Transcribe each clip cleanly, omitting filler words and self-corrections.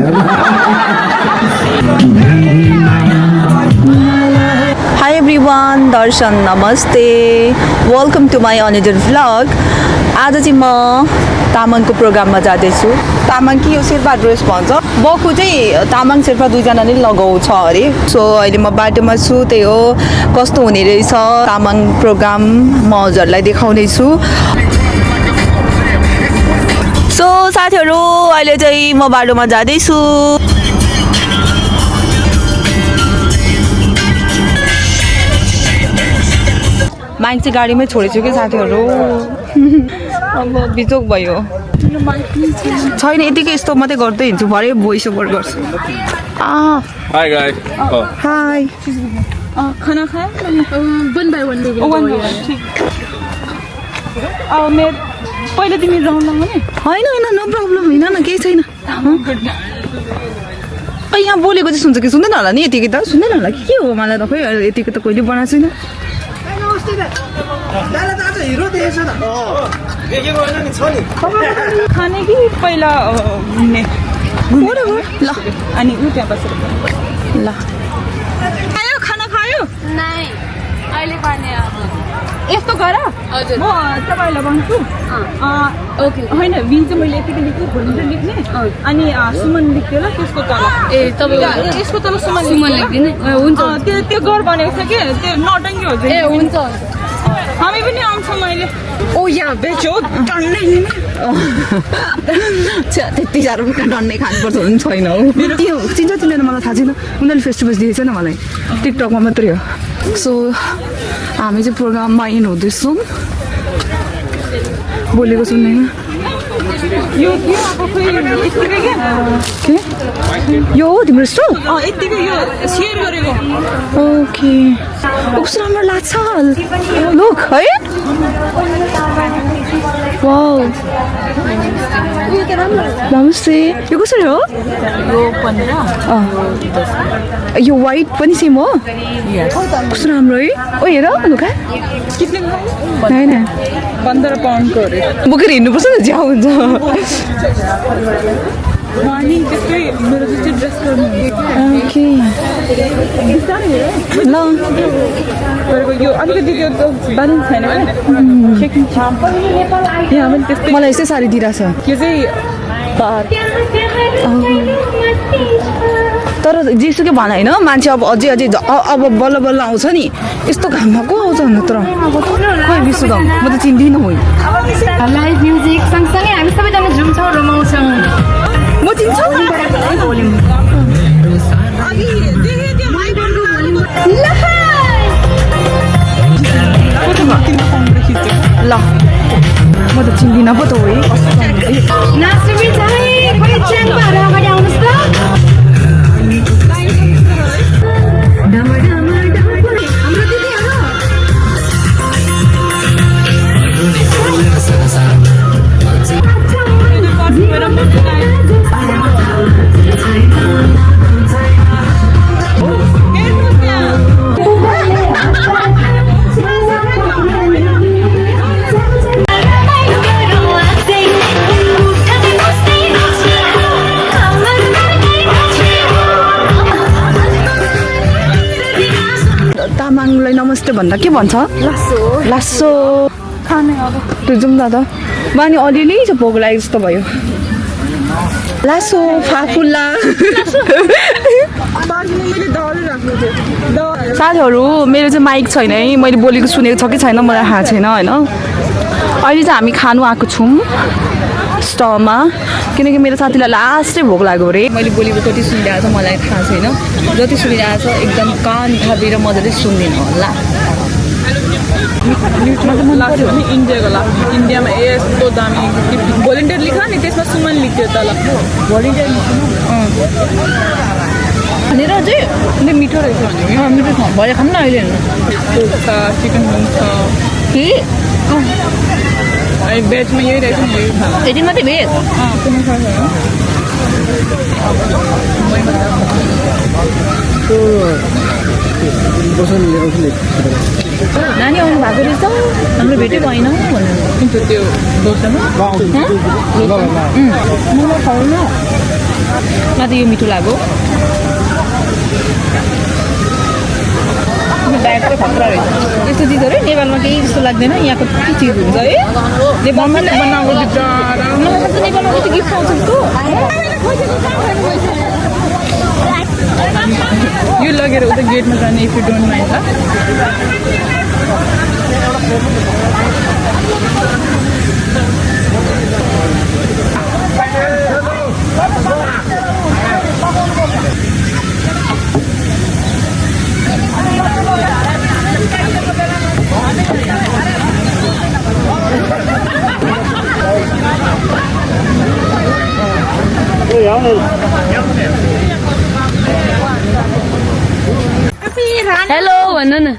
Hi everyone, Darshan Namaste. Welcome to my another vlog. आज चाहिँ म तामाङको प्रोग्राममा जाँदैछु. तामाङ कि यो शेर्पा ड्रेस भन्छ. बखु चाहिँ तामाङ शेर्पा दुईजना नै लगाउँछ अरे. सो अहिले म बाटोमा छु, त्यही हो कस्तो हुने रहेछ तामाङ प्रोग्राम म हजुरलाई देखाउने छु. सो साथीहरु अहिले चाहिँ म बाटोमा जाँदैछु. माइक चाहिँ गाडीमै छोडेछु कि साथीहरु. अब बिजोक भयो. छैन यतिकै यस्तो मात्रै गर्दै हिँड्छु, भरे भोइस ओभर गर्छु. Hi guys. हाई. खाना खाए? one by one ले. one by one. ठीक. मेरो पहिले तिमी राउन्ड लाऊ नि. हैन हैन नो प्रब्लम, हैन न केही छैन. यहाँ बोलेको चाहिँ सुन्छ कि सुन्दैन होला नि, यतिकै त सुन्दैन होला कि के हो, मलाई त खोइ यतिकै त कहिले बनाएको छैन. खाने कि पहिला घुम्ने? ल अनि उ त्यहाँ बसेर ल. खायो? खाना खायो? नहीं अहिले पानी अब यस्तो गर हजुर म तपाईलाई भन्छु. ओके होइन बिल चाहिँ मैले यतिकै लेख्छु, भोलिन्टियर लेख्ने अनि सुमन लेख्थ्यो ल त्यसको तल. ए तपाईको त्यसको तल सुमन लेख्दिने हुन्छ त्यो गर भनेको छ कि त्यो नटङ्गी हो. ए हुन्छ हामी पनि आउँछौँ अहिले. ओ यहाँ बेच्यो टन्नै त्यति साह्रो डन्नै खानुपर्छ भने छैन हौ. के हो चिन्छ चिन्दैन मलाई थाहा छैन, उनीहरूले फेस टु फेस दिएको छैन मलाई, टिकटकमा मात्रै हो. सो हामी चाहिँ प्रोग्राममा इन हुँदैछौँ. बोलेको सुन्दैन. यो अब खोइ यतिकै क्या के यो हो तिम्रो स्टोर? यतिकै यो सेयर गरेको. ओके कस्तो राम्रो लाग्छ. लुक है. वाउ नमस्ते. यो कसरी हो? यो 15 यो वाइट पनि सेम हो? कस्तो राम्रो है. ओ हेर लुका होइन 15 पाउन्डको अरे. बोकेर हिँड्नुपर्छ नि ज्याउ हुन्छ. अनि त्यस्तै मेरो जस्तै ड्रेस गर्नु. ओके ल. तपाईँको यो अलिकति त्यो ब्यालेन्स छैन क्या यहाँ पनि त्यस्तै. मलाई यस्तै साडी दिइरहेछ. यो चाहिँ तर जेसुकै भन होइन, मान्छे अब अझै अब बल्ल बल्ल आउँछ नि. यस्तो घाममा को आउँछ भन्नु तर खोइ विश्वदम म त चिन्दिनँ. होइ लाइभ म्युजिक सँगसँगै हामी सबैजना झुम्छौँ रमाउँछौँ. म चिन्छु ल. म त चिन्दिनँ पो त हो है. नाच्नु बिचारै खोइ ट्रेन भएर अगाडि आउनुहोस् त. तामाङलाई नमस्ते भन्दा के भन्छ? लासो खाने अब त्यो जाउँ न त. माने अलिअलि चाहिँ भोक लाग्यो जस्तो भयो. लासो फाफुल्ला. साथीहरू मेरो चाहिँ माइक छैन है, मैले बोलेको सुनेको छ कि छैन मलाई थाहा छैन होइन. अहिले चाहिँ हामी खानु आएको छौँ स्टलमा, किनकि मेरो साथीलाई लास्टै भोक लाग्यो अरे. मैले बोलेको कति सुनिरहेको छ मलाई थाहा छैन, जति सुनिरहेको छ एकदम कान थापेर मजाले सुनिदिनु होला. लाग्छ भने इन्डियाको लाग्छ. इन्डियामा यस्तो दामी भोलिन्टियर लेख नि, त्यसमा सुमन लेख्थ्यो तल. भोलिन्टियर भनेर चाहिँ मिठो रहेछ भने मिठो छ भरे खानु न अहिले. चिकन हुन्छ कि भेजमा यही रहेछ नि. यति मात्रै भेज? नानी आउनु भएको रहेछ, हाम्रो भेटै भएन भन्नु. त्यो दोसामा मलाई खाउन मलाई त यो मिठो लाग्यो ब्याग चाहिँ खतरा रहेछ यस्तो चिजहरू नेपालमा केही जस्तो लाग्दैन यहाँको के चिज हुन्छ है नेपालमा बनाएको बिचरा मलाई त नेपालमा कस्तो गिफ्ट पाउँछ जस्तो यो लगेर उता गेटमा जाने इफ यु डोन्ट माइन्ड ल हेलो भन्नु न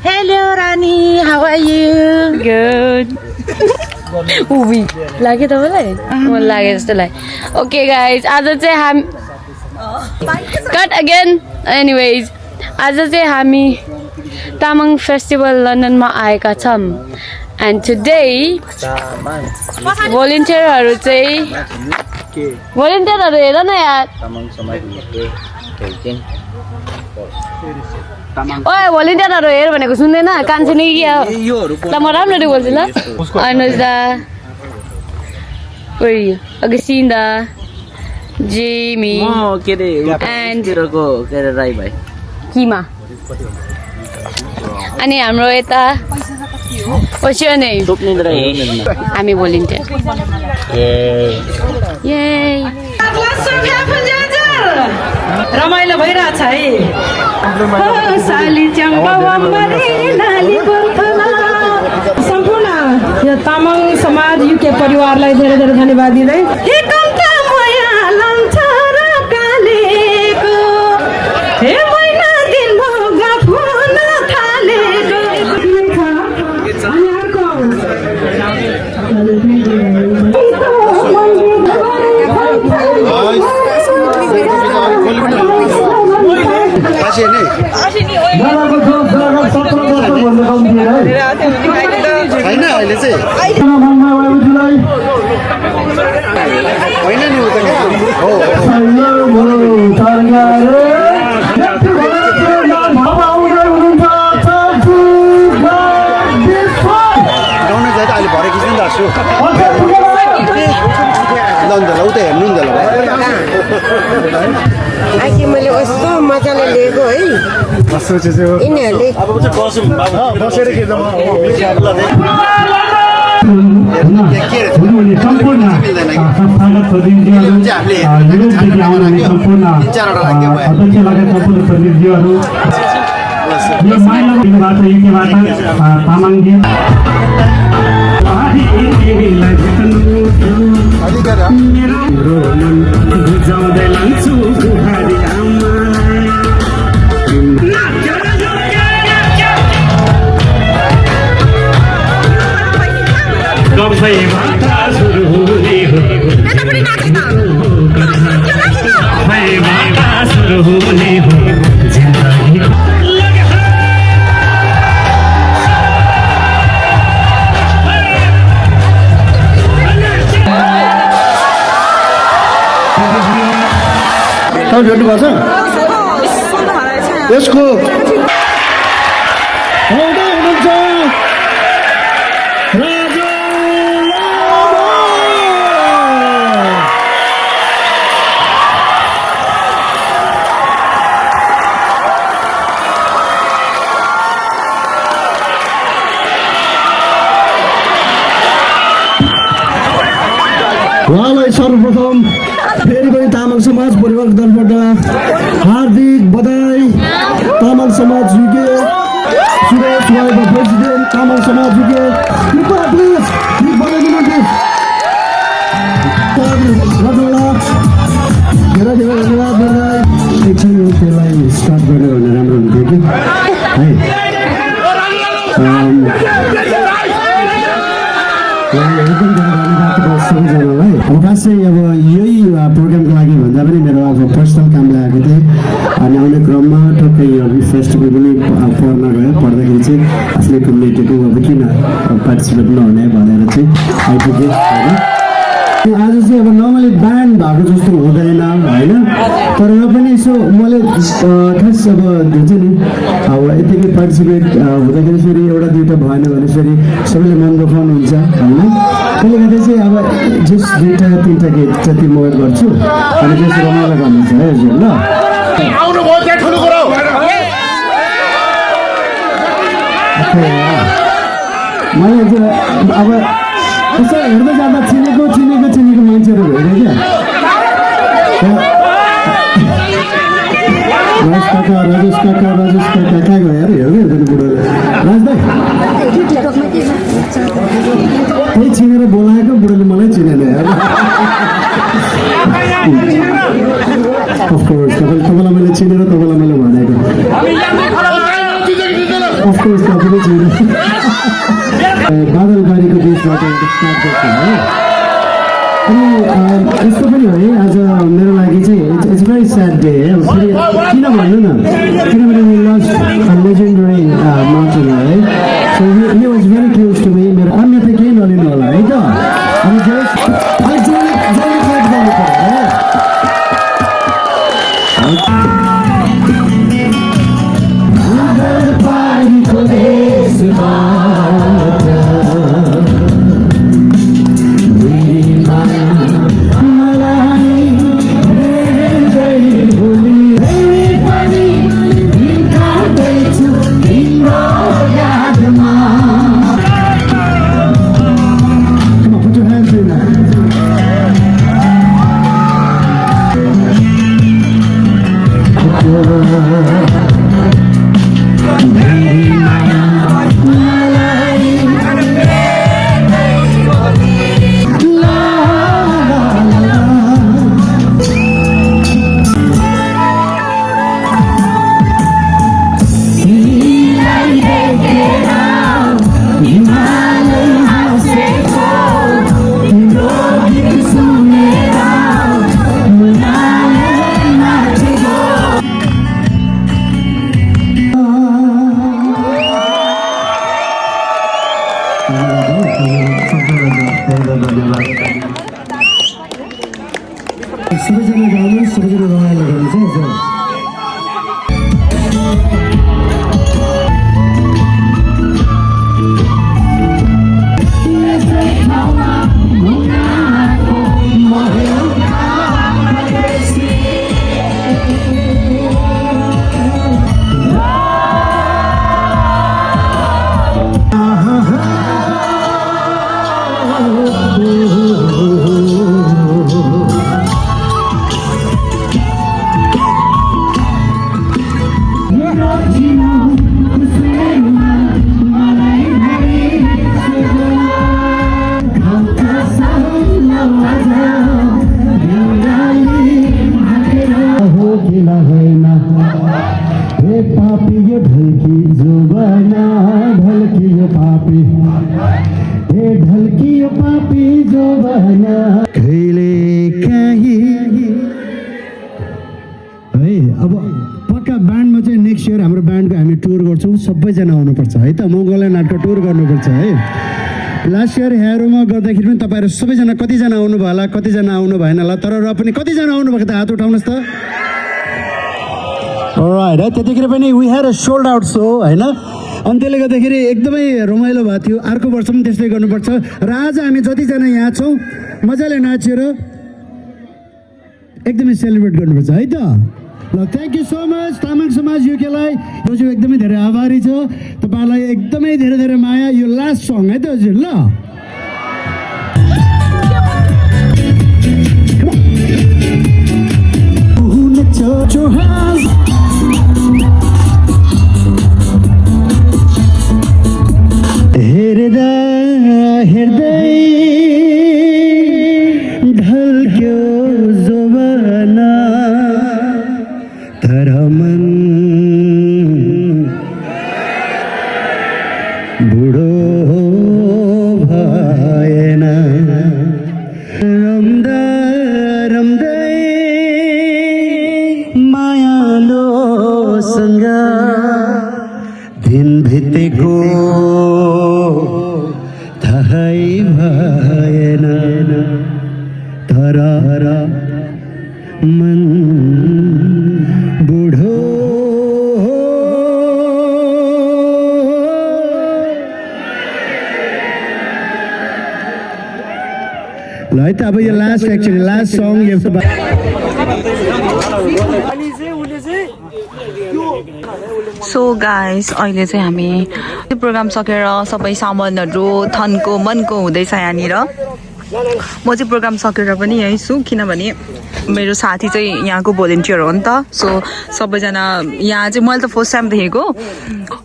Hello, Rani. How are you? Good उभी लाग्यो तपाईँलाई मलाई लाग्यो जस्तो लाग्यो ओके गाइज आज चाहिँ हामी कट अगेन एनिवेज आज चाहिँ हामी तामाङ फेस्टिभल लन्डनमा आएका छौँ एन्ड टुडे भोलिन्टियरहरू चाहिँ भोलिन्टियरहरू हेर न यार ओए भोलिन्टियरहरू हेर भनेको सुन्दैन कान छैन कि क्या ल म राम्ररी बोल्छु ल अनुज दा अगस्टिन जेमी किमा अनि हाम्रो यता ओसियो नै हामी भोलिन्टियर रमाइलो भइरहेछ है साली च्याम्पा बम्बरे नाली बर्थला सम्पूर्ण यो तामाङ समाज युके परिवारलाई धेरै धेरै धन्यवाद दिँदै हे महिना दिन भोगा फुन थालेको छैन अहिले चाहिँ होइन नि उता हो गाउन जाँदा अहिले भरे खिच्नु नि दासु ल उता हेर्नु नि त ल आखिर मैले कस्तो मजाले लिएको है यिनीहरूले भेट्नुभएको छ यसको हुनुहुन्छ राजा उहाँलाई सर्वप्रथम फेरि पनि तामाङ समाज परिवारको तर्फबाट हार्दिक बधाई तामाङ समाज युके सुरेश उहाँको प्रेसिडेन्ट तामाङ समाज युके कृपया प्लिज बनाइदिनु धेरै धेरै धन्यवाद बधाई एकछिन त्यसलाई स्टार्ट गरेर भने राम्रो हुन्थ्यो कि है एकदम सबैजनालाई अब खास चाहिँ अब यही प्रोग्रामको लागि भन्दा पनि मेरो अब पर्सनल काम लागेको थिएँ अनि आउने क्रममा टक्कै यो फेस्टिभल पनि पढ्न गयो पढ्दाखेरि चाहिँ आफ्नै कम्युनिटीको अब किन पार्टिसिपेट नहुने भनेर चाहिँ आइपुगेँ होइन आज चाहिँ अब नर्मली ब्यान्ड भएको जस्तो हुँदैन होइन तर पनि यसो मैले खास अब हुन्छ नि अब यतिकै पार्टिसिपेट हुँदाखेरि फेरि एउटा दुइटा भएन भने फेरि सबैले मन दुखाउनु हुन्छ होइन त्यसले गर्दा चाहिँ अब जस दुइटा तिनवटा गीत जति म गर्छु अनि त्यसो रमाइलो गर्नुहुन्छ है हजुर ल मैले अब यसो हेर्दै जाँदा चिनेको मान्छेहरू हेरेँ क्या राजेश काका कहाँ गयो अरे हेर्दै हेर्दैन बुढोले राज दाइ त्यही चिनेर बोलाएको बुढोले मलाई चिनेन अफकोर्स तपाईँलाई मैले चिनेर तपाईँलाई मैले भनेको अफकोर्स तपाईँले चिने बादलबारीको बिचबाट स्टार्ट गर्छु है अनि यस्तो पनि हो है आज मेरो लागि चाहिँ इट्स भेरी स्याड डे है फेरि किन भन्नु न किनभने we lost a legendary mountaineer है so he was very close to me मेरो अन्य त केही नलिनु होला है त अनि जस जोली फाइट गर्नु पर्यो है सबैजना गाउनुहोस् सबैजना रमाइलो गर्नुहुन्छ अब पक्का ब्यान्डमा चाहिँ नेक्स्ट इयर हाम्रो ब्यान्डको हामी टुर गर्छौँ सबैजना आउनुपर्छ है त मङ्गोलियन आर्टको टुर गर्नुपर्छ है लास्ट इयर हेरोमा गर्दाखेरि पनि तपाईँहरू सबैजना कतिजना आउनुभयो होला कतिजना आउनु भएन होला तर र पनि कतिजना आउनुभएको त हात उठाउनुहोस् त राइट है त्यतिखेर पनि we had a sold out so होइन अनि त्यसले गर्दाखेरि एकदमै रमाइलो भएको थियो अर्को वर्ष पनि त्यस्तै गर्नुपर्छ र आज हामी जतिजना यहाँ छौँ मजाले नाचेर एकदमै सेलिब्रेट गर्नुपर्छ है त ल thank you so much Tamang समाज युकेलाई हजुर एकदमै धेरै आभारी छ तपाईँलाई एकदमै धेरै धेरै माया यो लास्ट सङ है त हजुर ल हेर्दा हेर्दै ढल्क्यो जोबना तर मन बुढो भएन रम्दा रम्दै मायालोसँग दिन बितेको थाहै भएन बुढो ल है त अब यो लास्ट सङ सो गाइस अहिले चाहिँ हामी प्रोग्राम सकेर सबै सामानहरू थनको मनको हुँदैछ यहाँनिर म चाहिँ प्रोग्राम सकेर पनि यहीँ छु किनभने मेरो साथी चाहिँ यहाँको भोलिन्टियर हो नि त सो सबैजना यहाँ चाहिँ मैले त फर्स्ट टाइम देखेको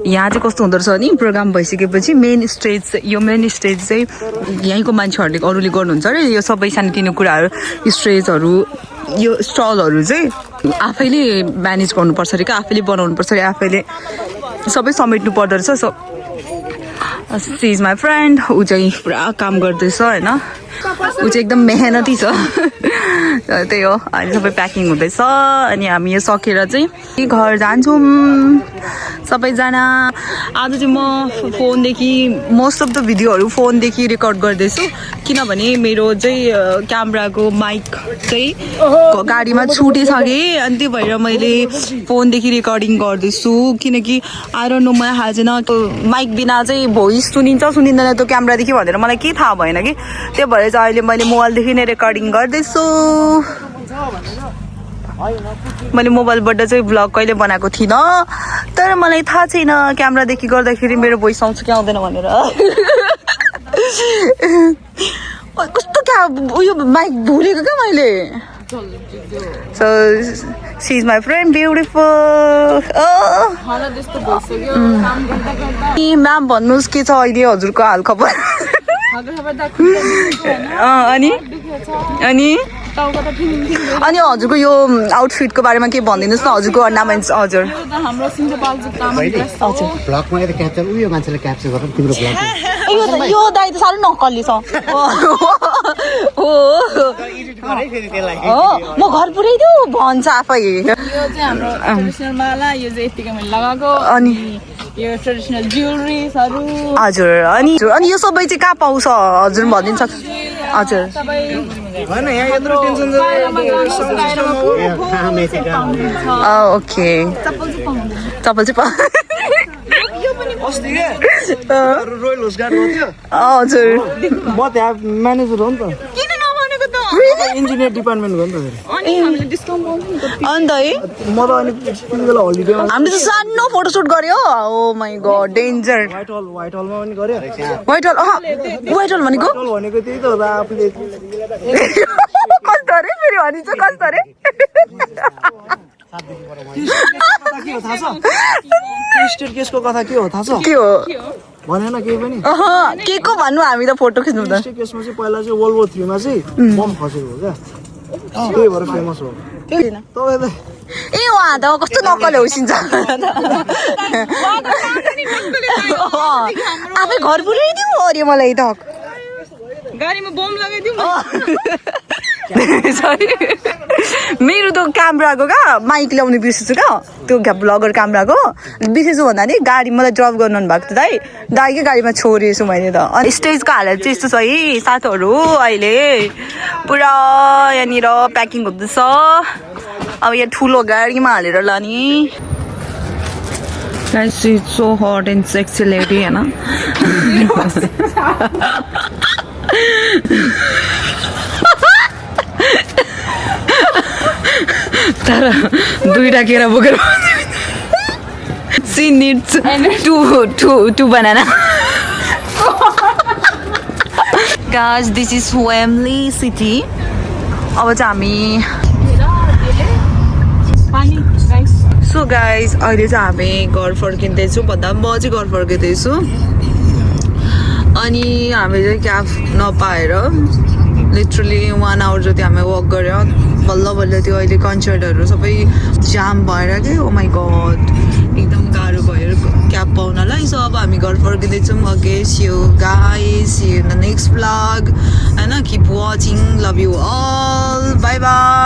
यहाँ चाहिँ कस्तो हुँदो रहेछ नि प्रोग्राम भइसकेपछि मेन स्टेज चाहिँ यहीँको मान्छेहरूले अरूले गर्नुहुन्छ अरे यो सबै सानोतिनो कुराहरू स्टेजहरू यो स्टलहरू चाहिँ आफैले म्यानेज गर्नुपर्छ अरे क्या आफैले बनाउनुपर्छ अरे आफैले सबै समेट्नु पर्दो रहेछ so she is my friend ऊ चाहिँ पुरा काम गर्दैछ होइन ऊ चाहिँ एकदम मेहनती छ त्यही हो अहिले सबै प्याकिङ हुँदैछ अनि हामी यो सकेर चाहिँ घर जान्छौँ सबैजना आज चाहिँ म फोनदेखि मोस्ट अफ द भिडियोहरू फोनदेखि रेकर्ड गर्दैछु किनभने मेरो चाहिँ क्यामेराको माइक चाहिँ गाडीमा छुटेछ कि अनि त्यही भएर मैले फोनदेखि रेकर्डिङ गर्दैछु किनकि आएर नो मलाई थाहा छैन माइक बिना चाहिँ भोइस सुनिन्छ सुनिँदैन त्यो क्यामेरादेखि भनेर मलाई केही थाहा भएन कि त्यही भएर चाहिँ अहिले मैले मोबाइलदेखि नै रेकर्डिङ गर्दैछु मैले मोबाइलबाट चाहिँ भ्लग कहिले बनाएको थिइनँ तर मलाई थाहा छैन क्यामेरादेखि गर्दाखेरि मेरो भोइस आउँछ कि आउँदैन भनेर कस्तो क्या उयो माइक भुलेको क्या मैले so she is my friend beautiful ma'am भन्नुहोस् के छ अहिले हजुरको हालखबर अनि हजुरको यो आउटफिटको बारेमा के भनिदिनुहोस् न हजुरको अर्नामेन्ट्स हजुर यो दाइ त साह्रो नक्कली छ म घर पुऱ्याइदिउ भन्छ आफै अनि यो ट्रेडिसनल ज्वेलरिजहरू हजुर अनि यो सबै चाहिँ कहाँ पाउँछ हजुर भनिदिनु सक्छ हजुर ओके चप्पल चाहिँ हजुर म त्यहाँ म्यानेजर हो नि त किन नभनेको त इन्जिनियर डिपार्टमेन्टको नि त अन्त है म त अनि त्यति बेला हलिडेमा हामीले त सानो फोटोसुट गर्यो ओ माई गड डेन्जर व्हाइट हलमा पनि गर्यो व्हाइट हल भनेको भनेको त्यही त हो आफूले कस्तो अरे फेरि भनिन्छ कस्तो अरे स्टेट केसको कथा के हो थाहा छ के हो भनेन केही पनि के को भन्नु हामी त फोटो खिच्नु त स्टेट केसमा चाहिँ पहिला चाहिँ वर्ल्ड वोर 3 मा चाहिँ बम खसेको हो क्या त्यही भएर फेमस हो तपाईँ ए उहाँ त कस्तो नक्कले होसिन्छ आफै घर पुऱ्याइदिउँ अरे मलाई त गाडीमा बम लगाइदिउँ सरी मेरो त क्यामेराको क्या माइक ल्याउनु बिर्सेछु क्या त्यो ब्लगर क्यामेराको बिर्सेछु भन्दा नि गाडी मलाई ड्रप गर्नु भएको थियो दाइकै गाडीमा छोडेछु मैले त अनि स्टेजको हालत चाहिँ यस्तो छ है साथीहरू अहिले पुरा यहाँनिर प्याकिङ हुँदैछ अब यहाँ ठुलो गाडीमा हालेर लाने Guys, it's so hot and sexy lady, है ना? तर दुईटा केरा बोकेर she needs two banana. Guys, this is Wembley City. अब चाहिँ हामी सो गाइज अहिले चाहिँ हामी घर फर्किँदैछौँ भन्दा म चाहिँ घर फर्किँदैछु अनि हामीले चाहिँ क्याब नपाएर लिटरली 1 आवर जति हामी वक गऱ्यो बल्ल त्यो अहिले कन्सर्टहरू सबै जाम भएर के ओ माई गड एकदम गाह्रो भयो क्याब पाउनलाई सो अब हामी घर फर्किँदैछौँ okay see you guys see you in the next vlog हैन keep watching love you all bye by